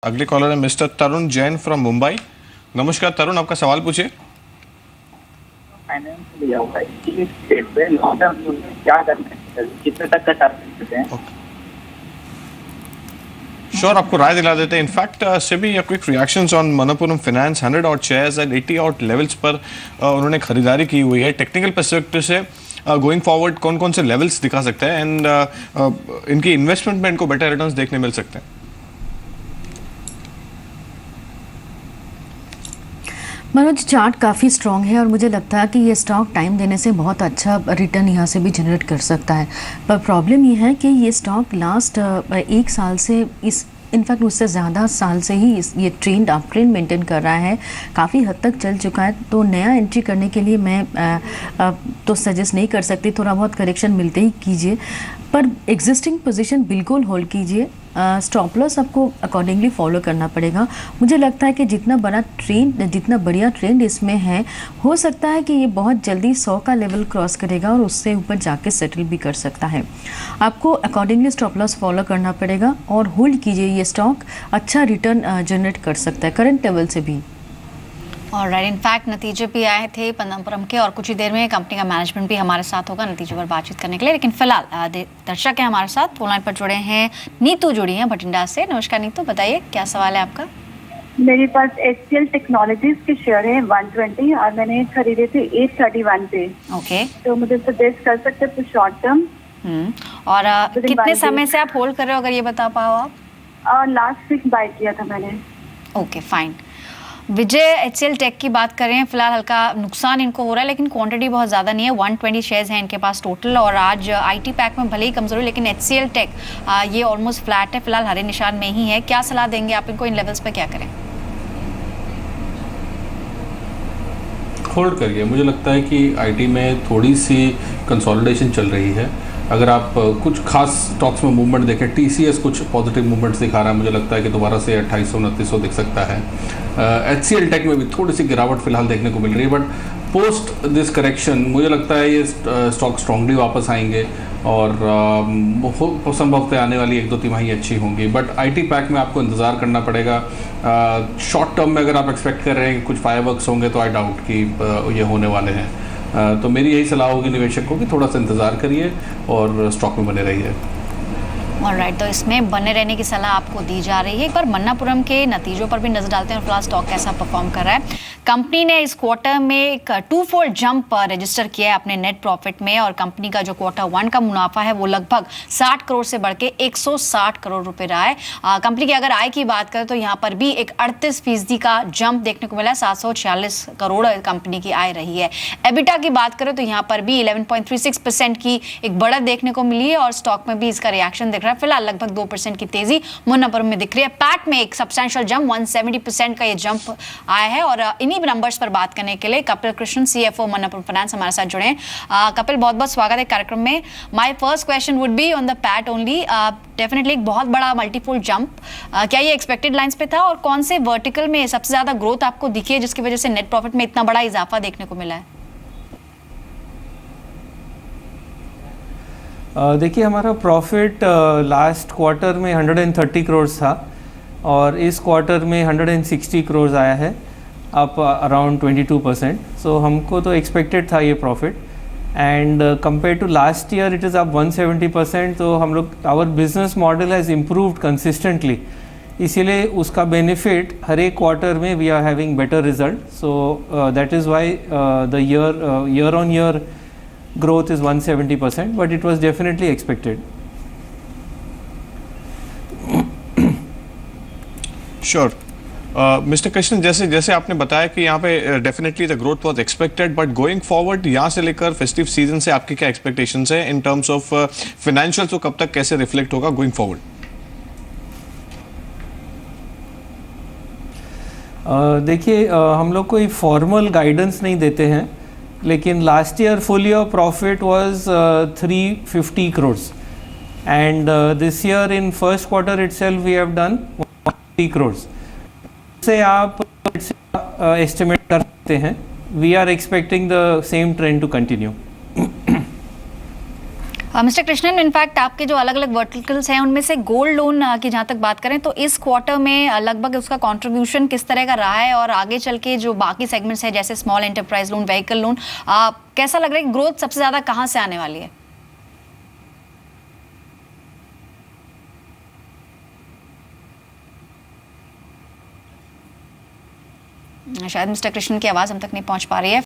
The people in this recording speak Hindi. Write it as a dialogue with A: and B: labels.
A: अगले कॉलर है mister Tarun Jain from Mumbai. नमस्कार तरुण, आपका सवाल पूछिए।
B: फाइनेंस लिया हुआ है, इस स्टेट पे लॉन्ग टर्म में क्या करना है, कितने तक का चार्ज सकते हैं?
A: श्योर, आपको राय दिला देते हैं। In fact SEBI quick reactions on Manappuram finance 100 out shares at 80 out levels पर उन्होंने खरीदारी की हुई है। टेक्निकल पर्सपेक्टिव से गोइंग फॉरवर्ड कौन कौन से लेवल्स दिखा सकते हैं एंड इनकी इन्वेस्टमेंट में इनको बेटर रिटर्न्स देखने मिल सकते हैं?
C: मनोज, चार्ट काफ़ी स्ट्रॉन्ग है और मुझे लगता है कि ये स्टॉक टाइम देने से बहुत अच्छा रिटर्न यहाँ से भी जनरेट कर सकता है। पर प्रॉब्लम ये है कि ये स्टॉक लास्ट 1 साल से इनफैक्ट उससे ज़्यादा साल से ही ये ट्रेंड अप ट्रेंड मेंटेन कर रहा है, काफ़ी हद तक चल चुका है। तो नया एंट्री करने के लिए मैं तो सजेस्ट नहीं कर सकती, थोड़ा बहुत करेक्शन मिलते ही कीजिए, पर एग्जिस्टिंग पोजीशन बिल्कुल होल्ड कीजिए। स्टॉप लॉस आपको अकॉर्डिंगली फॉलो करना पड़ेगा। मुझे लगता है कि जितना बढ़िया ट्रेंड इसमें है, हो सकता है कि ये बहुत जल्दी 100 का लेवल क्रॉस करेगा और उससे ऊपर जाके सेटल भी कर सकता है। आपको अकॉर्डिंगली स्टॉप लॉस फॉलो करना पड़ेगा और होल्ड कीजिए। ये स्टॉक अच्छा रिटर्न जनरेट कर सकता है करंट लेवल से भी।
D: और राइट, इनफैक्ट नतीजे भी आए थे मनप्पुरम के और कुछ ही देर में कंपनी का मैनेजमेंट भी हमारे साथ होगा नतीजों पर बातचीत करने के लिए। लेकिन फिलहाल दर्शक हैं हमारे साथ, फोन लाइन पर जुड़े हैं नीतू जुड़ी हैं भटिंडा से। नमस्कार नीतू, बताइए क्या सवाल है आपका?
E: मेरे पास HCL टेक्नोलॉजीज के शेयर हैं 120 और मैंने खरीदे थे 831 पे।
D: ओके,
E: तो मुझे सजेस्ट कर सकते हैं शॉर्ट टर्म?
D: और कितने समय से आप होल्ड कर रहे हो, अगर ये बता पाओ आप?
E: और लास्ट वीक बाय किया था मैंने।
D: Okay fine. Vijay HCL tech की बात करें, फिलहाल हल्का नुकसान इनको हो रहा है लेकिन क्वांटिटी बहुत ज़्यादा नहीं है, 120 शेयर्स हैं इनके पास टोटल। और आज IT पैक में भले ही कमजोरी, लेकिन HCL टेक ये ऑलमोस्ट फ्लैट है, फिलहाल हरे निशान में ही है। क्या सलाह देंगे आप इनको, इन लेवल्स पे क्या करें?
F: होल्ड करिए। मुझे लगता है कि IT में थोड़ी सी कंसोलिडेशन चल रही है। अगर आप कुछ खास स्टॉक्स में मूवमेंट देखें, TCS कुछ पॉजिटिव मूवमेंट्स दिखा रहा है, मुझे लगता है कि दोबारा से 2800-2900 दिख सकता है। HCL टेक में भी थोड़ी सी गिरावट फिलहाल देखने को मिल रही है, बट पोस्ट दिस करेक्शन मुझे लगता है ये स्टॉक स्ट्रांगली वापस आएंगे और संभवतः आने वाली 1-2 तिमाही अच्छी होंगी। बट IT पैक में आपको इंतज़ार करना पड़ेगा। शॉर्ट टर्म में अगर आप एक्सपेक्ट कर रहे हैं कि कुछ फायरवर्क्स होंगे तो आई डाउट कि ये होने वाले हैं। तो मेरी यही सलाह होगी निवेशक को कि थोड़ा सा इंतज़ार करिए और स्टॉक में बने रहिए।
D: ऑलराइट, तो इसमें बने रहने की सलाह आपको दी जा रही है। एक बार मनप्पुरम के नतीजों पर भी नजर डालते हैं और फिलहाल स्टॉक कैसा परफॉर्म कर रहा है। कंपनी ने इस क्वार्टर में एक 2-fold जंप रजिस्टर किया है अपने नेट प्रॉफिट में और कंपनी का जो Q1 का मुनाफा है वो लगभग 60 करोड़ से बढ़ के 160 करोड़ रुपए रहा है। कंपनी की अगर आय की बात करें तो यहाँ पर भी एक 38% का जंप देखने को मिला है, 746 करोड़ कंपनी की आय रही है। एबिटा की बात करें तो यहाँ पर भी 11.36% की एक बढ़त देखने को मिली है और स्टॉक में भी इसका रिएक्शन दिख रहा है। फिलहाल लगभग 2% की तेजी मनप्पुरम में दिख रही है। पैट में एक सब्सटेंशियल जंप 170% का ये जंप आया है। और इन्हीं नंबर्स पर बात करने के लिए कपिल कृष्ण, CFO मनप्पुरम फाइनेंस हमारे साथ जुड़े हैं। कपिल, बहुत बहुत स्वागत है कार्यक्रम में। My first question would be on the PAT only. Definitely एक बहुत बड़ा मल्टीफोल्ड जंप, क्या ये एक्सपेक्टेड लाइंस पे था और कौन से वर्टिकल में सबसे ज्यादा ग्रोथ आपको दिखी है जिसकी वजह से नेट प्रॉफिट में इतना बड़ा इजाफा देखने को मिला है?
G: देखिए, हमारा प्रॉफिट लास्ट क्वार्टर में 130 करोड़ था और इस क्वार्टर में 160 करोड़ आया है, अप अराउंड 22%। सो हमको तो एक्सपेक्टेड था ये profit and compare to last year it is up 170%। तो हम लोग, our business model has improved consistently, इसीलिए उसका बेनिफिट हर एक क्वार्टर में we are having better result. So that is why the year on year growth is 170%, but it was definitely expected.
A: Sure mister Krishna, जैसे जैसे आपने बताया कि यहाँ पे definitely the growth was expected, but going forward यहाँ से लेकर फेस्टिव सीजन से आपकी क्या एक्सपेक्टेशंस है इन टर्म्स ऑफ फाइनेंशियल, तो कब तक कैसे रिफ्लेक्ट होगा गोइंग फॉरवर्ड?
G: देखिए, हम लोग कोई फॉर्मल गाइडेंस नहीं देते हैं, लेकिन last year full year profit was 350 crores and this year in first quarter itself we have done 150 crores। से आप एस्टिमेट कर सकते हैं, we are expecting the same trend to continue.
D: Mister Krishnan, in fact आपके जो अलग अलग वर्टिकल्स हैं उनमें से गोल्ड लोन की जहाँ तक बात करें तो इस क्वार्टर में लगभग उसका कंट्रीब्यूशन किस तरह का रहा है, और आगे चल के जो बाकी सेगमेंट्स हैं जैसे small enterprise loan, vehicle loan, कैसा लग रहा है कि ग्रोथ सबसे ज़्यादा कहाँ से आने वाली है? शायद मिस्टर कृष्णन की आवाज़ हम तक नहीं पहुँच पा रही है।